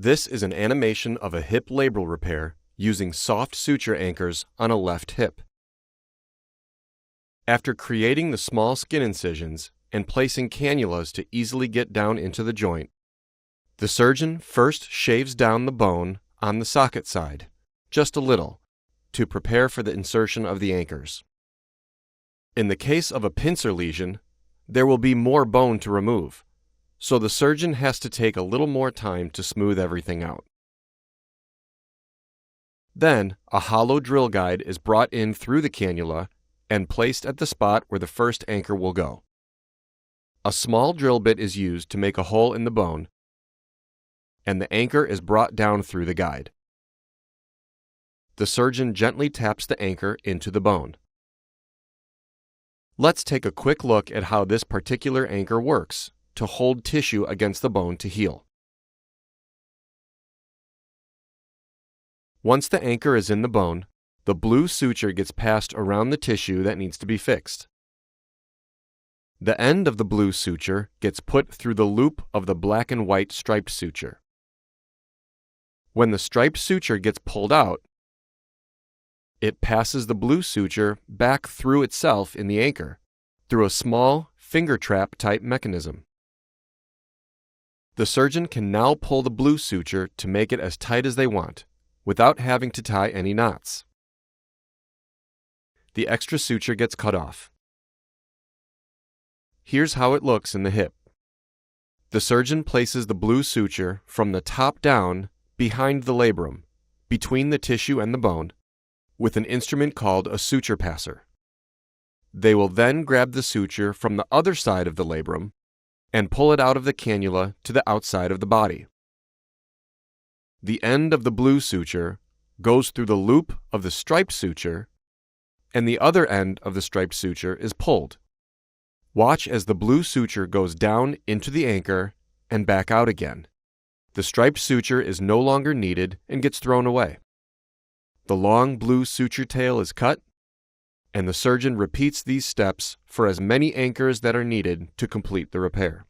This is an animation of a hip labral repair using soft suture anchors on a left hip. After creating the small skin incisions and placing cannulas to easily get down into the joint, the surgeon first shaves down the bone on the socket side, just a little, to prepare for the insertion of the anchors. In the case of a pincer lesion, there will be more bone to remove, so the surgeon has to take a little more time to smooth everything out. Then, a hollow drill guide is brought in through the cannula and placed at the spot where the first anchor will go. A small drill bit is used to make a hole in the bone, and the anchor is brought down through the guide. The surgeon gently taps the anchor into the bone. Let's take a quick look at how this particular anchor works to hold tissue against the bone to heal. Once the anchor is in the bone, the blue suture gets passed around the tissue that needs to be fixed. The end of the blue suture gets put through the loop of the black and white striped suture. When the striped suture gets pulled out, it passes the blue suture back through itself in the anchor through a small finger trap type mechanism. The surgeon can now pull the blue suture to make it as tight as they want, without having to tie any knots. The extra suture gets cut off. Here's how it looks in the hip. The surgeon places the blue suture from the top down behind the labrum, between the tissue and the bone, with an instrument called a suture passer. They will then grab the suture from the other side of the labrum and pull it out of the cannula to the outside of the body. The end of the blue suture goes through the loop of the striped suture, and the other end of the striped suture is pulled. Watch as the blue suture goes down into the anchor and back out again. The striped suture is no longer needed and gets thrown away. The long blue suture tail is cut, and the surgeon repeats these steps for as many anchors that are needed to complete the repair.